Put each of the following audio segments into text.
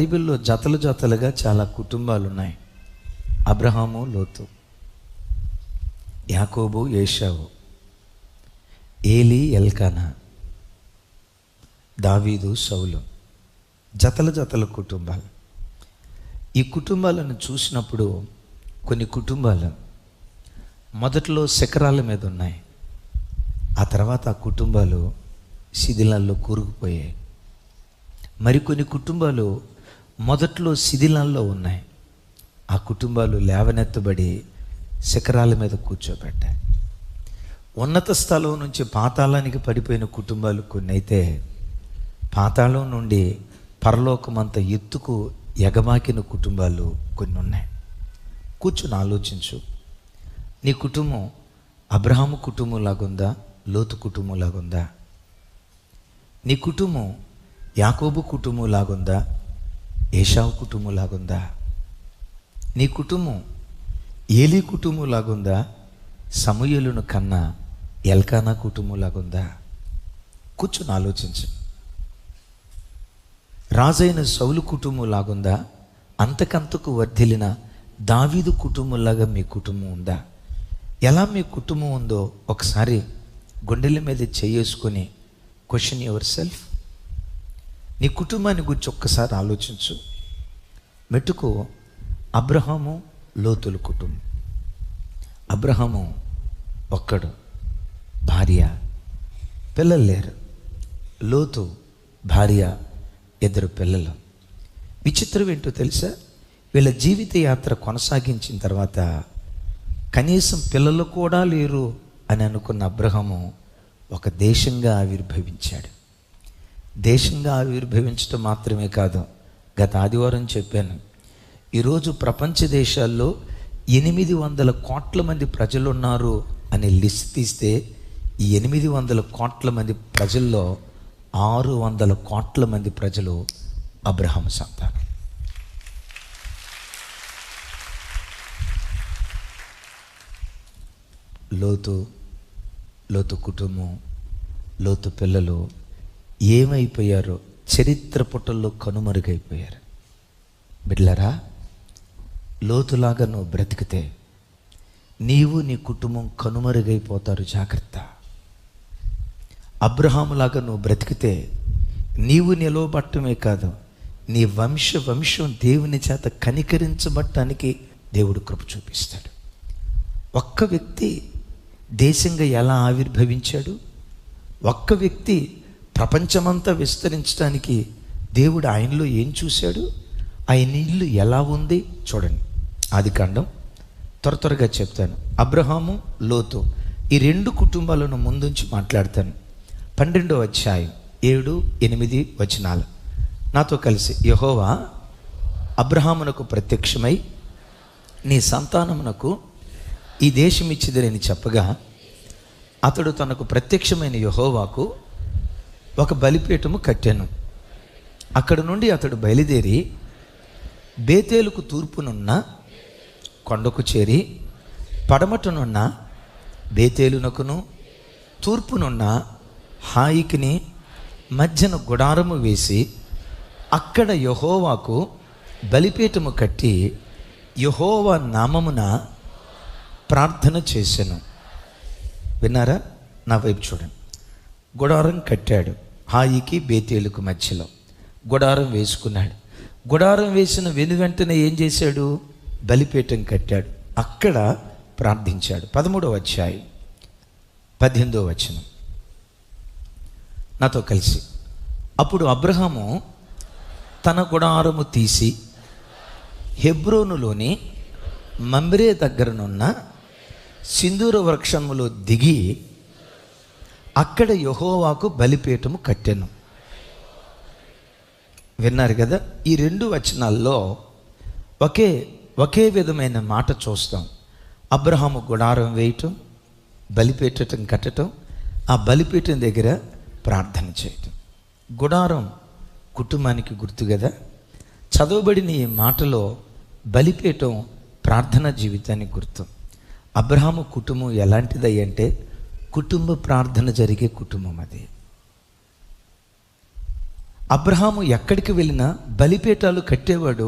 బైబిల్లో జతలు జతలుగా చాలా కుటుంబాలు ఉన్నాయి. అబ్రహాము, లోతు, యాకోబు, ఏశావు, ఏలి, ఎల్కానా, దావీదు, సౌలు, జతల జతల కుటుంబాలు. ఈ కుటుంబాలను చూసినప్పుడు కొన్ని కుటుంబాలు మొదట్లో శిఖరాల మీద ఉన్నాయి, ఆ తర్వాత ఆ కుటుంబాలు శిథిలాల్లో కూరుకుపోయాయి. మరికొన్ని కుటుంబాలు మొదట్లో శిథిలాల్లో ఉన్నాయి, ఆ కుటుంబాలు లేవనెత్తబడి శిఖరాల మీద కూర్చోబెట్టాయి. ఉన్నత స్థలం నుంచి పాతాళానికి పడిపోయిన కుటుంబాలు కొన్ని అయితే, పాతాళం నుండి పరలోకమంత ఎత్తుకు ఎగమాకిన కుటుంబాలు కొన్ని ఉన్నాయి. కూర్చుని ఆలోచించు, నీ కుటుంబం అబ్రహాము కుటుంబం లాగుందా, లోతు కుటుంబం లాగుందా? నీ కుటుంబం యాకోబు కుటుంబం లాగుందా, ఏశావు కుటుంబం లాగుందా? నీ కుటుంబం ఏలీ కుటుంబం లాగుందా, సమూయేలును కన్నా ఎల్కానా కుటుంబం లాగుందా? కూర్చుని ఆలోచించు. రాజైన సౌలు కుటుంబం లాగుందా, అంతకంతకు వర్ధిల్లిన దావీదు కుటుంబంలాగా మీ కుటుంబం ఉందా? ఎలా మీ కుటుంబం ఉందో ఒకసారి గుండెల మీద చేసుకొని క్వశ్చన్ యువర్ సెల్ఫ్. నీ కుటుంబాన్ని గురించి ఒక్కసారి ఆలోచించు. మెట్టుకు అబ్రహాము, లోతుల కుటుంబం. అబ్రహాము ఒక్కడు, భార్య, పిల్లలు లేరు. లోతు భార్య, 2 పిల్లలు. విచిత్రం ఏంటో తెలుసా? వీళ్ళ జీవిత యాత్ర కొనసాగించిన తర్వాత కనీసం పిల్లలు కూడా లేరు అని అనుకున్న అబ్రహాము ఒక దేశంగా ఆవిర్భవించాడు. దేశంగా ఆవిర్భవించడం మాత్రమే కాదు, గత ఆదివారం చెప్పాను, ఈరోజు ప్రపంచ దేశాల్లో 800 కోట్ల మంది ప్రజలు ఉన్నారు అని లిస్ట్ తీస్తే, ఈ 800 కోట్ల మంది ప్రజల్లో 600 కోట్ల మంది ప్రజలు అబ్రహాము సంతానం. లోతు కుటుంబం, లోతు పిల్లలు ఏమైపోయారో చరిత్ర పుటల్లో కనుమరుగైపోయారు. బిడ్డలారా, లోతులాగా నువ్వు బ్రతికితే నీవు నీ కుటుంబం కనుమరుగైపోతారు, జాగ్రత్త. అబ్రహాములాగా నువ్వు బ్రతికితే నీవు నిలవబట్టమే కాదు, నీ వంశం దేవుని చేత కనికరించబట్టానికి దేవుడు కృప చూపిస్తాడు. ఒక్క వ్యక్తి దేశంగా ఎలా ఆవిర్భవించాడు, ఒక్క వ్యక్తి ప్రపంచమంతా విస్తరించడానికి దేవుడు ఆయనలో ఏం చూశాడు, ఆయన ఇల్లు ఎలా ఉంది చూడండి. ఆదికాండం త్వరగా చెప్తాను. అబ్రహాము, లోతు ఈ 2 కుటుంబాలను ముందుంచి మాట్లాడతాను. 12వ అధ్యాయం 7, 8 వచనాలు నాతో కలిసి. యెహోవా అబ్రహామునకు ప్రత్యక్షమై, నీ సంతానమునకు ఈ దేశం ఇచ్చిదని చెప్పగా, అతడు తనకు ప్రత్యక్షమైన యెహోవాకు ఒక బలిపీఠము కట్టాను. అక్కడ నుండి అతడు బయలుదేరి బేతేలుకు తూర్పునున్న కొండకు చేరి, పడమటనున్న బేతేలునకును తూర్పునున్న హాయికిని మధ్యన గుడారము వేసి, అక్కడ యెహోవాకు బలిపీఠము కట్టి యెహోవా నామమున ప్రార్థన చేశాను. విన్నారా? నా వైపు చూడండి. గుడారం కట్టాడు, హాయికి బేతేలుకు మధ్యలో గుడారం వేసుకున్నాడు. గుడారం వేసిన వెనువెంటనే ఏం చేశాడు? బలిపీఠం కట్టాడు, అక్కడ ప్రార్థించాడు. 13వ అధ్యాయం 18వ వచనం నాతో కలిసి. అప్పుడు అబ్రహాము తన గుడారము తీసి హెబ్రోనులోని మమ్రే దగ్గరనున్న సింధూర వృక్షములో దిగి అక్కడ యెహోవాకు బలిపీఠము కట్టెను. విన్నారు కదా? ఈ 2 వచనాల్లో ఒకే విధమైన మాట చూస్తాం. అబ్రహాము గుడారం వేయటం, బలిపీఠం కట్టడం, ఆ బలిపీఠం దగ్గర ప్రార్థన చేయటం. గుడారం కుటుంబానికి గుర్తు కదా. చదవబడిన ఈ మాటలో బలిపీఠం ప్రార్థనా జీవితానికి గుర్తు. అబ్రహాము కుటుంబం ఎలాంటిది అంటే కుటుంబ ప్రార్థన జరిగే కుటుంబం అది. అబ్రహాము ఎక్కడికి వెళ్ళినా బలిపీఠాలు కట్టేవాడు,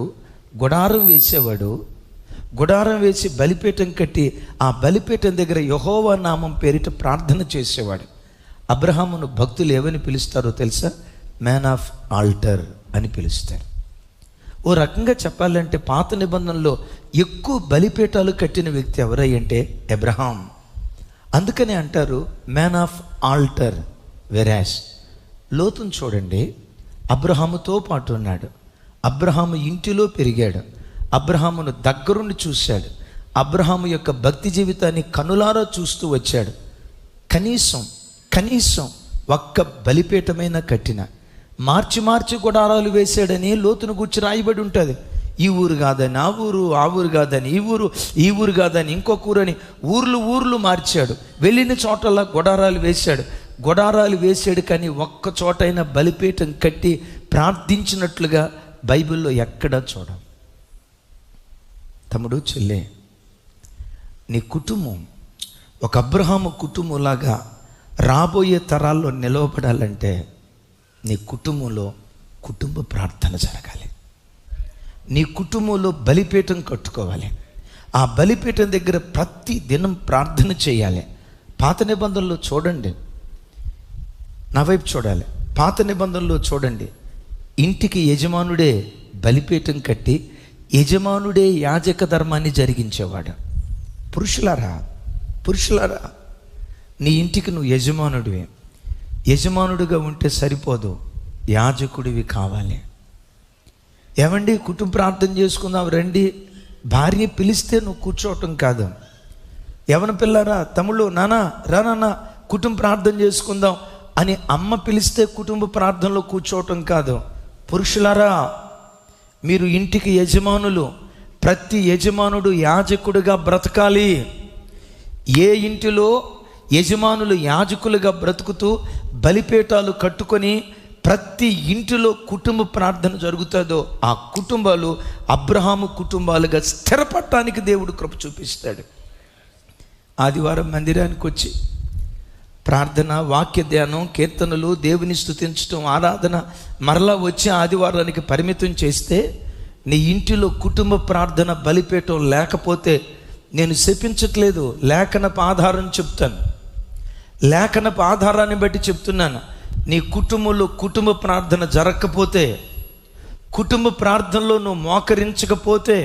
గుడారం వేసేవాడు. గుడారం వేసి బలిపీఠం కట్టి ఆ బలిపీఠం దగ్గర యెహోవా నామం పేరిట ప్రార్థన చేసేవాడు. అబ్రహామును భక్తులు ఏమని పిలుస్తారో తెలుసా? మ్యాన్ ఆఫ్ ఆల్టర్ అని పిలుస్తారు. ఓ రకంగా చెప్పాలంటే పాత నిబంధనలో ఎక్కువ బలిపీఠాలు కట్టిన వ్యక్తి ఎవరంటే అబ్రహాం. అందుకని అంటారు మ్యాన్ ఆఫ్ ఆల్టర్. వెరాస్ లోతును చూడండి, అబ్రహాముతో పాటు ఉన్నాడు. అబ్రహాము ఇంటిలో పెరిగాడు. అబ్రహామును దగ్గరుండి చూశాడు. అబ్రహాము యొక్క భక్తి జీవితాన్ని కనులారా చూస్తూ వచ్చాడు. కనీసం ఒక్క బలిపీఠమైనా కట్టిన, మార్చి గుడారాలు వేసాడని లోతును గూర్చి రాయబడి ఉంటుంది. ఈ ఊరు కాదని ఆ ఊరు, ఆ ఊరు కాదని ఈ ఊరు కాదని ఇంకొక ఊరని ఊర్లు మార్చాడు. వెళ్ళిన చోటల్లా గుడారాలు వేసాడు. కానీ ఒక్క చోటైనా బలిపీఠం కట్టి ప్రార్థించినట్లుగా బైబిల్లో ఎక్కడా చూడం. తమ్ముడు, చెల్లె, నీ కుటుంబం ఒక అబ్రహాము కుటుంబంలాగా రాబోయే తరాల్లో నిలవబడాలంటే నీ కుటుంబంలో కుటుంబ ప్రార్థన జరగాలి. నీ కుటుంబంలో బలిపీఠం కట్టుకోవాలి. ఆ బలిపీఠం దగ్గర ప్రతి దినం ప్రార్థన చేయాలి. పాత నిబంధనలో చూడండి, నా వైపు చూడాలి. పాత నిబంధనలో చూడండి, ఇంటికి యజమానుడే బలిపీఠం కట్టి యజమానుడే యాజక ధర్మాన్ని జరిగించేవాడు. పురుషులారా, నీ ఇంటికి నువ్వు యజమానుడిగా ఉంటే సరిపోదు, యాజకుడివి కావాలి. ఏమండి, కుటుంబ ప్రార్థన చేసుకుందాం రండి, భార్య పిలిస్తే నువ్వు కూర్చోవటం కాదు. యవన పిల్లారా, తమ్ముళ్ళు, నాన్న కుటుంబ ప్రార్థన చేసుకుందాం అని అమ్మ పిలిస్తే కుటుంబ ప్రార్థనలో కూర్చోవటం కాదు. పురుషులారా, మీరు ఇంటికి యజమానులు. ప్రతి యజమానుడు యాజకుడిగా బ్రతకాలి. ఏ ఇంటిలో యజమానులు యాజకులుగా బ్రతుకుతూ బలిపీఠాలు కట్టుకొని ప్రతి ఇంటిలో కుటుంబ ప్రార్థన జరుగుతుందో ఆ కుటుంబాలు అబ్రహాము కుటుంబాలుగా స్థిరపడటానికి దేవుడు కృప చూపిస్తాడు. ఆదివారం మందిరానికి వచ్చి ప్రార్థన, వాక్య ధ్యానం, కీర్తనలు, దేవుని స్తుతించడం, ఆరాధన మరలా వచ్చి ఆదివారానికి పరిమితం చేస్తే నీ ఇంటిలో కుటుంబ ప్రార్థన బలిపీఠం లేకపోతే, నేను శపించట్లేదు, లేఖనపు ఆధారం చెప్తాను, లేఖనపు ఆధారాన్ని బట్టి చెప్తున్నాను. నీ కుటుంబంలో కుటుంబ ప్రార్థన జరగకపోతే, కుటుంబ ప్రార్థనలో నువ్వు మోకరించకపోతే,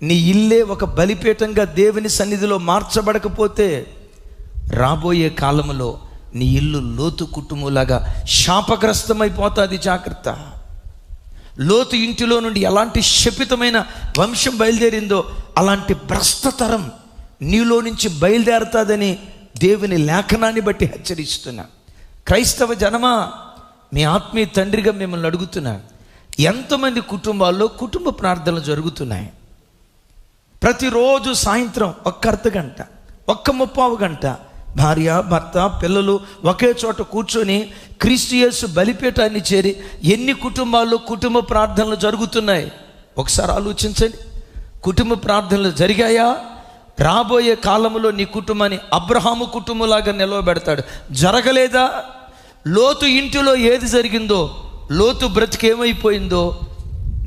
నీ ఇల్లే ఒక బలిపీఠంగా దేవుని సన్నిధిలో మార్చబడకపోతే, రాబోయే కాలంలో నీ ఇల్లు లోతు కుటుంబంలాగా శాపగ్రస్తమైపోతుంది. జాగ్రత్త. లోతు ఇంటిలో నుండి ఎలాంటి శపితమైన వంశం బయలుదేరిందో అలాంటి భ్రష్టతరం నీలో నుంచి బయలుదేరుతుందని దేవుని లేఖనాన్ని బట్టి హెచ్చరిస్తున్నా. క్రైస్తవ జనమా, మీ ఆత్మీయ తండ్రిగా మిమ్మల్ని అడుగుతున్నా, ఎంతమంది కుటుంబాల్లో కుటుంబ ప్రార్థనలు జరుగుతున్నాయి? ప్రతిరోజు సాయంత్రం ఒక్క అర్ధ గంట, ఒక్క 30 గంట భార్య, భర్త, పిల్లలు ఒకే చోట కూర్చొని క్రీస్తు యేసు బలిపీఠాన్ని చేరి ఎన్ని కుటుంబాల్లో కుటుంబ ప్రార్థనలు జరుగుతున్నాయి? ఒకసారి ఆలోచించండి. కుటుంబ ప్రార్థనలు జరిగాయా? రాబోయే కాలంలో నీ కుటుంబాన్ని అబ్రహాము కుటుంబంలాగా నిలవబెడతాడు. జరగలేదా? లోతు ఇంటిలో ఏది జరిగిందో, లోతు బ్రతికేమైపోయిందో,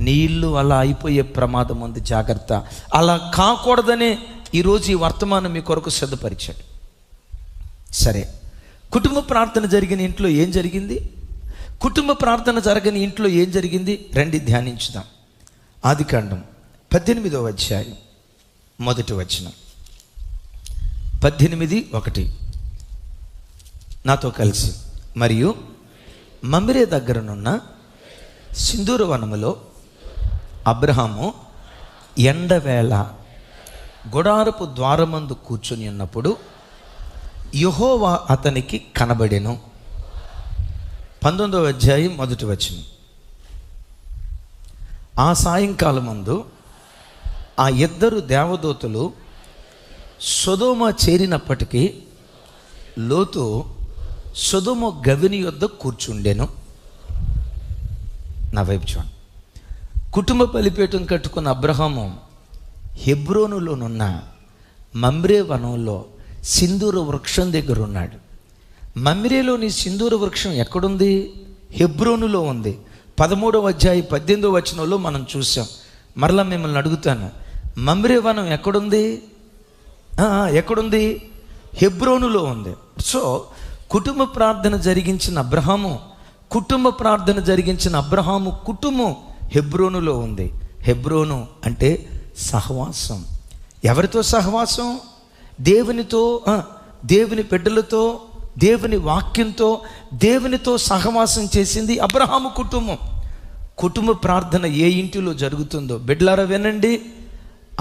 నీ ఇల్లు అలా అయిపోయే ప్రమాదం ఉంది. జాగ్రత్త. అలా కాకూడదనే ఈరోజు ఈ వర్తమానం మీ కొరకు సిద్ధపరిచాడు. సరే, కుటుంబ ప్రార్థన జరిగిన ఇంట్లో ఏం జరిగింది? కుటుంబ ప్రార్థన జరగని ఇంట్లో ఏం జరిగింది? రండి ధ్యానించుదాం. ఆదికాండం 18వ అధ్యాయం 1వ వచనం. 18:1 నాతో కలిసి. మరియు మమ్రే దగ్గరనున్న సింధూర వనములో అబ్రహాము ఎండవేళ గుడారపు ద్వారమందు కూర్చొని ఉన్నప్పుడు యెహోవా అతనికి కనబడెను. 19వ అధ్యాయం 1వ వచనం. ఆ సాయంకాలం ముందు ఆ ఇద్దరు దేవదూతలు సొదొమ చేరినప్పటికీ లోతు సొదొమ గవిని యొద్ద కూర్చుండెను. నా వైపు చూడండి. కుటుంబ బలిపీఠం కట్టుకున్న అబ్రహాము హెబ్రోనులోనున్న మమ్రే వనంలో సింధూర వృక్షం దగ్గర ఉన్నాడు. మమ్రేలోని సింధూర వృక్షం ఎక్కడుంది? హెబ్రోనులో ఉంది. 13వ అధ్యాయం 18వ వచనంలో మనం చూసాం. మరలా మిమ్మల్ని అడుగుతాను, మమ్రే వనం ఎక్కడుంది? ఎక్కడుంది? హెబ్రోనులో ఉంది. సో కుటుంబ ప్రార్థన జరిగించిన అబ్రహాము కుటుంబం హెబ్రోనులో ఉంది. హెబ్రోను అంటే సహవాసం. ఎవరితో సహవాసం? దేవునితో, దేవుని బిడ్డలతో, దేవుని వాక్యంతో, దేవునితో సహవాసం చేసింది అబ్రహాము కుటుంబం. కుటుంబ ప్రార్థన ఏ ఇంటిలో జరుగుతుందో బిడ్డలారా వినండి,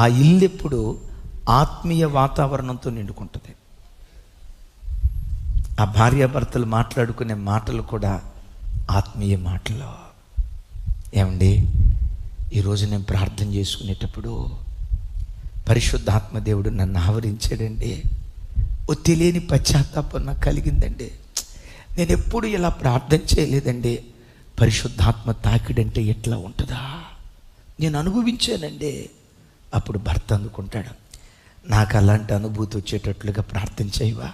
ఆ ఇల్లు ఎప్పుడు ఆత్మీయ వాతావరణంతో నిండుకుంటుంది. ఆ భార్యాభర్తలు మాట్లాడుకునే మాటలు కూడా ఆత్మీయ మాటలు. ఏమండి, ఈరోజు నేను ప్రార్థన చేసుకునేటప్పుడు పరిశుద్ధాత్మ దేవుడు నన్ను ఆవరించాడండి. ఓ తెలియని పశ్చాత్తాపం నాకు కలిగిందండి. నేను ఎప్పుడు ఇలా ప్రార్థన చేయలేదండి. పరిశుద్ధాత్మ తాకిడంటే ఎట్లా ఉంటుందా నేను అనుభవించానండి. అప్పుడు భర్త అందుకుంటాడు, నాకు అలాంటి అనుభూతి వచ్చేటట్లుగా ప్రార్థన చేయవా?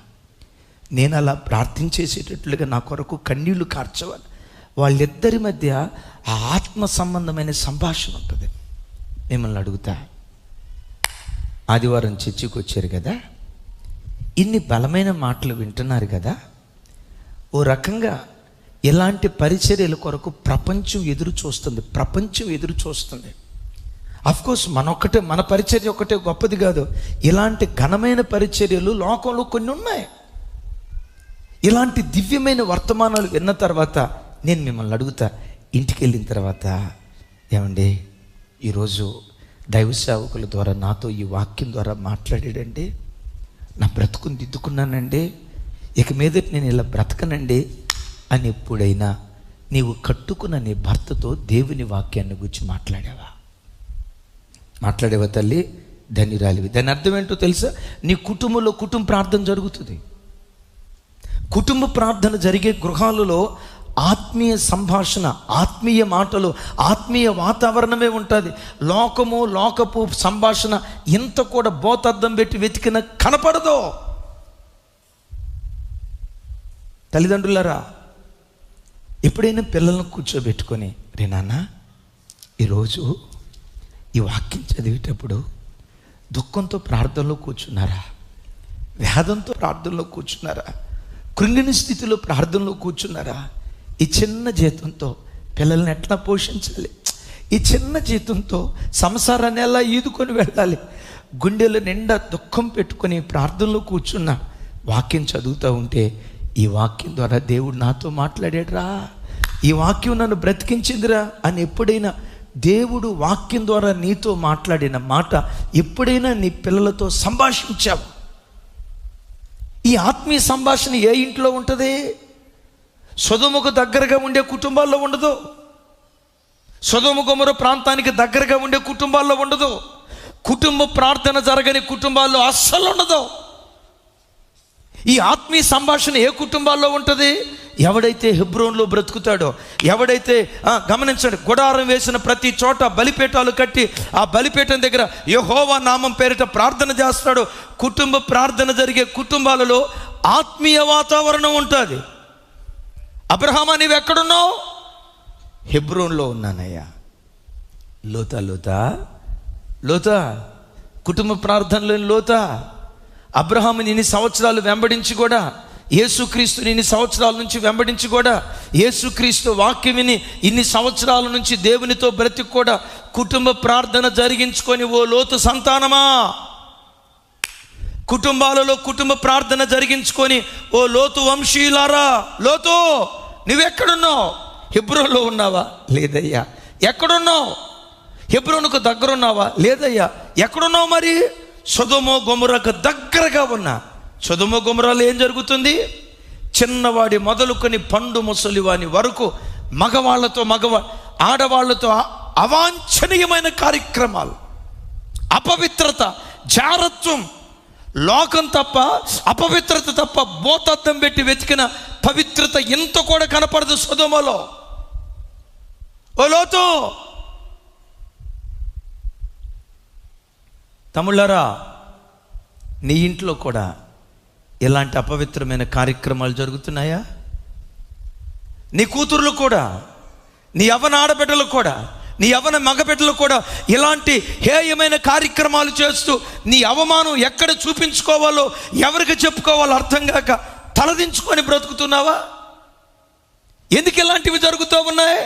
నేను అలా ప్రార్థన చేసేటట్లుగా నా కొరకు కన్నీళ్లు కార్చవా? వాళ్ళిద్దరి మధ్య ఆ ఆత్మ సంబంధమైన సంభాషణ ఉంటుంది. మిమ్మల్ని అడుగుతా, ఆదివారం చర్చికి వచ్చారు కదా, ఇన్ని బలమైన మాటలు వింటున్నారు కదా, ఓ రకంగా ఇలాంటి పరిచర్యల కొరకు ప్రపంచం ఎదురు చూస్తుంది. అఫ్కోర్స్ మన పరిచర్య ఒకటే గొప్పది కాదు. ఇలాంటి ఘనమైన పరిచర్యలు లోకంలో కొన్ని ఉన్నాయి. ఇలాంటి దివ్యమైన వర్తమానాలు విన్న తర్వాత నేను మిమ్మల్ని అడుగుతా, ఇంటికి వెళ్ళిన తర్వాత, ఏమండి ఈరోజు దైవ సేవకుల ద్వారా నాతో ఈ వాక్యం ద్వారా మాట్లాడాడండి, నా బ్రతుకుని దిద్దుకున్నానండి, ఇక మీదట నేను ఇలా బ్రతకనండి అని ఎప్పుడైనా నీవు కట్టుకున్న నీ భర్తతో దేవుని వాక్యాన్ని గురించి మాట్లాడేవా తల్లి? ధన్యురాలివి. దాని అర్థం ఏంటో తెలుసా? నీ కుటుంబంలో కుటుంబ ప్రార్థన జరుగుతుంది. కుటుంబ ప్రార్థన జరిగే గృహాలలో ఆత్మీయ సంభాషణ, ఆత్మీయ మాటలు, ఆత్మీయ వాతావరణమే ఉంటుంది. లోకపు సంభాషణ ఇంత కూడా బోతద్దం పెట్టి వెతికిన కనపడదు. తల్లిదండ్రులారా, ఎప్పుడైనా పిల్లలను కూర్చోబెట్టుకొని, రే నాన్న ఈరోజు ఈ వాక్యం చదివేటప్పుడు దుఃఖంతో ప్రార్థనలో కూర్చున్నారా? వేదంతో ప్రార్థనలో కూర్చున్నారా? కృంగిన స్థితిలో ప్రార్థనలో కూర్చున్నారా? ఈ చిన్న జీతంతో పిల్లల్ని ఎట్లా పోషించాలి, ఈ చిన్న జీతంతో సంసారాన్ని ఎలా ఈదుకొని వెళ్ళాలి, గుండెల నిండా దుఃఖం పెట్టుకొని ప్రార్థనలో కూర్చున్న వాక్యం చదువుతూ ఉంటే, ఈ వాక్యం ద్వారా దేవుడు నాతో మాట్లాడాడురా, ఈ వాక్యం నన్ను బ్రతికించిందిరా అని ఎప్పుడైనా దేవుడు వాక్యం ద్వారా నీతో మాట్లాడిన మాట ఎప్పుడైనా నీ పిల్లలతో సంభాషించావు? ఈ ఆత్మీయ సంభాషణ ఏ ఇంట్లో ఉంటుంది? సొదొమకు దగ్గరగా ఉండే కుటుంబాల్లో ఉండదు. సొదొమ గొమొర ప్రాంతానికి దగ్గరగా ఉండే కుటుంబాల్లో ఉండదు. కుటుంబ ప్రార్థన జరగని కుటుంబాల్లో అస్సలు ఉండదు. ఈ ఆత్మీయ సంభాషణ ఏ కుటుంబాల్లో ఉంటుంది? ఎవడైతే హెబ్రోన్లో బ్రతుకుతాడో, ఎవడైతే గమనించండి, గుడారం వేసిన ప్రతి చోట బలిపీఠాలు కట్టి ఆ బలిపీఠం దగ్గర యెహోవా నామం పేరిట ప్రార్థన చేస్తాడో, కుటుంబ ప్రార్థన జరిగే కుటుంబాలలో ఆత్మీయ వాతావరణం ఉంటుంది. అబ్రహామా, నీవు ఎక్కడున్నావు? హెబ్రోన్లో ఉన్నానయ్యా. లోతా కుటుంబ ప్రార్థనలోని లోతా. అబ్రహాముని ఇన్ని సంవత్సరాలు వెంబడించి కూడా, యేసుక్రీస్తుని ఇన్ని సంవత్సరాల నుంచి వెంబడించి కూడా, యేసుక్రీస్తు వాక్యం విని ఇన్ని సంవత్సరాల నుంచి దేవునితో బ్రతికి కూడా కుటుంబ ప్రార్థన జరిగించుకొని, ఓ లోతు సంతానమా, కుటుంబాలలో కుటుంబ ప్రార్థన జరిగించుకొని, ఓ లోతు వంశీయులారా, లోతు నువ్వెక్కడున్నావు? హెబ్రోన్లో ఉన్నావా? లేదయ్యా. ఎక్కడున్నావు? హెబ్రోనుకు దగ్గరున్నావా? లేదయ్యా. ఎక్కడున్నావు మరి? సొదొమ గొమొరకు దగ్గరగా ఉన్నా. సొదొమ గొమొరలో ఏం జరుగుతుంది? చిన్నవాడి మొదలుకొని పండు ముసలివాని వరకు ఆడవాళ్లతో అవాంఛనీయమైన కార్యక్రమాలు, అపవిత్రత, జారత్వం, లోకం తప్ప, అపవిత్రత తప్ప బోతద్దం పెట్టి వెతికిన పవిత్రత ఎంత కూడా కనపడదు సొదొమలో. ఓ లోతు, తమ్ముళ్ళారా, నీ ఇంట్లో కూడా ఇలాంటి అపవిత్రమైన కార్యక్రమాలు జరుగుతున్నాయా? నీ కూతుర్లు కూడా, నీ యవ్వన ఆడబిడ్డలు కూడా, నీ యవ్వన మగబిడ్డలు కూడా ఇలాంటి హేయమైన కార్యక్రమాలు చేస్తూ నీ అవమానం ఎక్కడ చూపించుకోవాలో, ఎవరికి చెప్పుకోవాలో అర్థం కాక తలదించుకొని బ్రతుకుతున్నావా? ఎందుకు ఇలాంటివి జరుగుతూ ఉన్నాయి?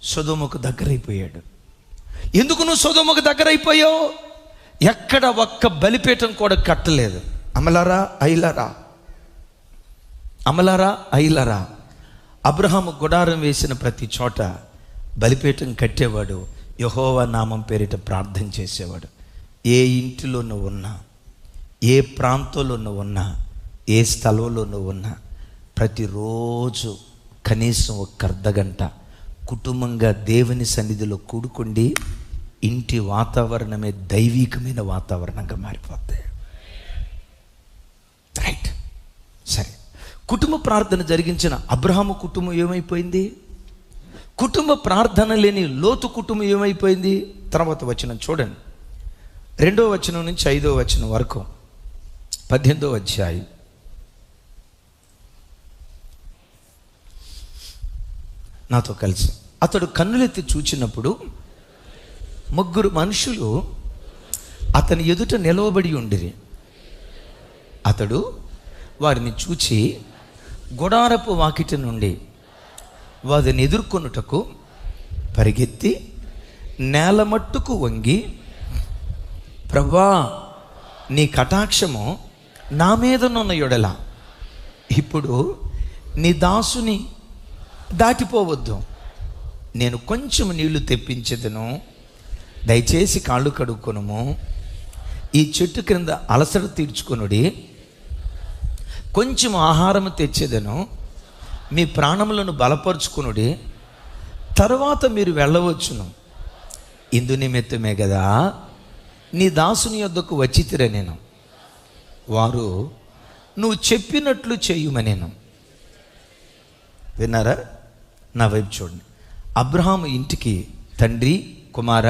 సొదొమకు దగ్గరైపోయాడు. ఎందుకు నువ్వు సొదొమకు దగ్గరైపోయావు? ఎక్కడ ఒక్క బలిపీఠం కూడా కట్టలేదు. అమలారా ఐలరా అబ్రహాము గుడారం వేసిన ప్రతి చోట బలిపీఠం కట్టేవాడు. యెహోవా నామం పేరిట ప్రార్థన చేసేవాడు. ఏ ఇంటిలో నువ్వు ఉన్నా, ఏ ప్రాంతంలో నువ్వు ఉన్నా, ఏ స్థలంలో నువ్వు ఉన్నా, ప్రతిరోజు కనీసం ఒక అర్ధగంట కుటుంబంగా దేవుని సన్నిధిలో కూడుకుండి ఇంటి వాతావరణమే దైవికమైన వాతావరణంగా మారిపోతాయి. రైట్, సరే. కుటుంబ ప్రార్థన జరిగించిన అబ్రహాము కుటుంబం ఏమైపోయింది? కుటుంబ ప్రార్థన లేని లోతు కుటుంబం ఏమైపోయింది? తర్వాత వచనం చూడండి, 2వ వచనం నుంచి 5వ వచనం వరకు, 18వ అధ్యాయం. నాతో కలిసి. అతడు కన్నులెత్తి చూచినప్పుడు 3 మనుషులు అతని ఎదుట నిలవబడి ఉండిరి. అతడు వారిని చూచి గుడారపు వాకిటి నుండి వారిని ఎదుర్కొనుటకు పరిగెత్తి నేల మట్టుకు వంగి, ప్రభువా, నీ కటాక్షము నా మీదనున్న యెడల ఇప్పుడు నీ దాసుని దాటిపోవద్దు. నేను కొంచెం నీళ్లు తెప్పించెదను, దయచేసి కాళ్ళు కడుక్కొనుము. ఈ చెట్టు క్రింద అలసట తీర్చుకొనుడి. కొంచెం ఆహారం తెచ్చేదను, మీ ప్రాణములను బలపరుచుకునుడి. తరువాత మీరు వెళ్ళవచ్చును. ఇందు నిమిత్తమే కదా నీ దాసుని యొద్దకు వచ్చితిరా నేను. వారు నువ్వు చెప్పినట్లు చేయుమనేను. విన్నారా? నా వైపు చూడండి. అబ్రహాము ఇంటికి తండ్రి, కుమార,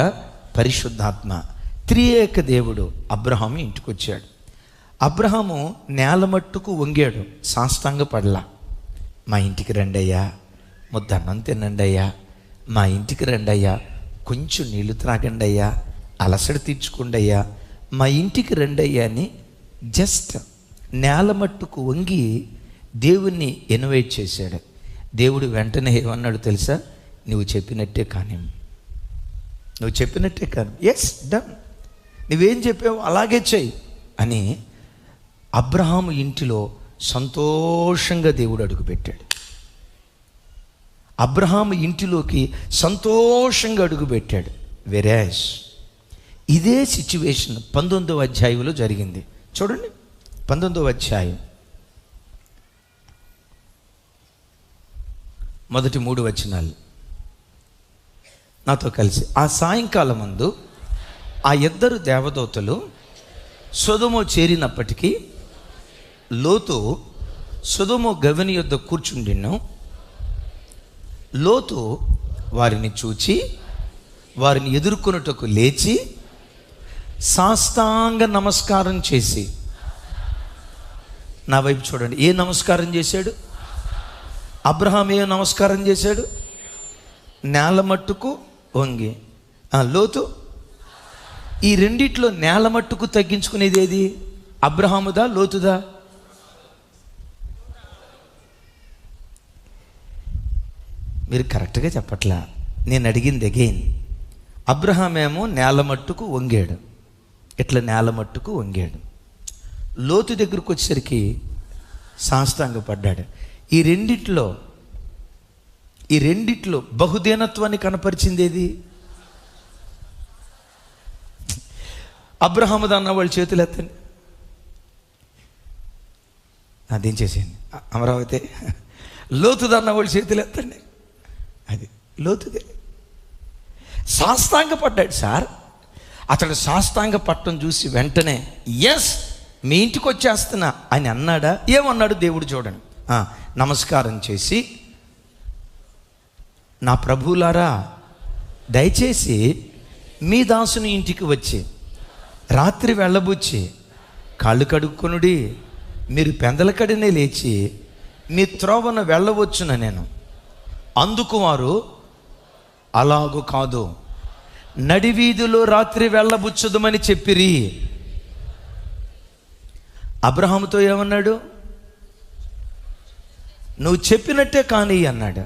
పరిశుద్ధాత్మ త్రియేక దేవుడు అబ్రహాము ఇంటికి వచ్చాడు. అబ్రహాము నేల మట్టుకు వంగాడు, సాష్టాంగ పడలా. మా ఇంటికి రండయ్యా, ముద్దన్నం తినండి అయ్యా, మా ఇంటికి రండయ్యా, కొంచెం నీళ్లు త్రాగండి అయ్యా, అలసట తీర్చుకోండి అయ్యా, మా ఇంటికి రండయ్యా అని జస్ట్ నేల మట్టుకు వంగి దేవుణ్ణి ఇన్వైట్ చేశాడు. దేవుడు వెంటనే ఏమన్నాడు తెలుసా? నువ్వు చెప్పినట్టే కానీ, నువ్వు చెప్పినట్టే కానీ, ఎస్ డన్, నువ్వేం చెప్పావు అలాగే చెయ్యి అని అబ్రహాము ఇంటిలో సంతోషంగా దేవుడు అడుగుపెట్టాడు. అబ్రహాము ఇంటిలోకి సంతోషంగా అడుగుపెట్టాడు. వెరాజ్ ఇదే సిచ్యువేషన్ 19వ అధ్యాయంలో జరిగింది. చూడండి, 19వ అధ్యాయం మొదటి 3 వచనాలు నాతో కలిసి. ఆ సాయంకాలం ముందు ఆ 2 దేవదూతలు సొదొమ చేరినప్పటికీ లోతు సొదొమ గవిని యొద్ద కూర్చుండిను. లోతు వారిని చూచి వారిని ఎదుర్కొనుటకు లేచి సాష్టాంగ నమస్కారం చేసి, నా వైపు చూడండి, ఏ నమస్కారం చేశాడు? అబ్రహాం ఏ నమస్కారం చేశాడు? నేల మట్టుకు వంగి. లోతు ఈ రెండిట్లో నేల మట్టుకు తగ్గించుకునేది ఏది? అబ్రహాముదా, లోతుదా? మీరు కరెక్ట్గా చెప్పట్లా. నేను అడిగింది అగైన్. అబ్రహాం ఏమో నేల మట్టుకు వంగాడు, ఇట్లా నేల మట్టుకు వంగాడు. లోతు దగ్గరకు వచ్చేసరికి సాష్టాంగ పడ్డాడు. ఈ రెండిట్లో బహుదీనత్వాన్ని కనపరిచింది ఏది? అబ్రహాముదా అన్న వాళ్ళు చేతులు ఎత్తండి. అదేం చేసేయండి అమరావతి. లోతుదన్న వాళ్ళు చేతులు ఎత్తండి. అది లోతుదే. సాష్టాంగ పడ్డాడు సార్. అతడు సాష్టాంగ పట్టం చూసి వెంటనే ఎస్ మీ ఇంటికి వచ్చేస్తున్నా అని అన్నాడా? ఏమన్నాడు దేవుడు చూడండి. నమస్కారం చేసి, నా ప్రభువులారా, దయచేసి మీ దాసుని ఇంటికి వచ్చి రాత్రి వెళ్ళబుచ్చి కాళ్ళు కడుక్కొనుడి. మీరు పెందల కడినే లేచి నీ త్రోవన వెళ్ళవచ్చున నేను. అందుకు వారు, అలాగు కాదు, నడివీధిలో రాత్రి వెళ్ళబుచ్చుదమని చెప్పిరి. అబ్రహాముతో ఏమన్నాడు? నువ్వు చెప్పినట్టే కానీ అన్నాడు.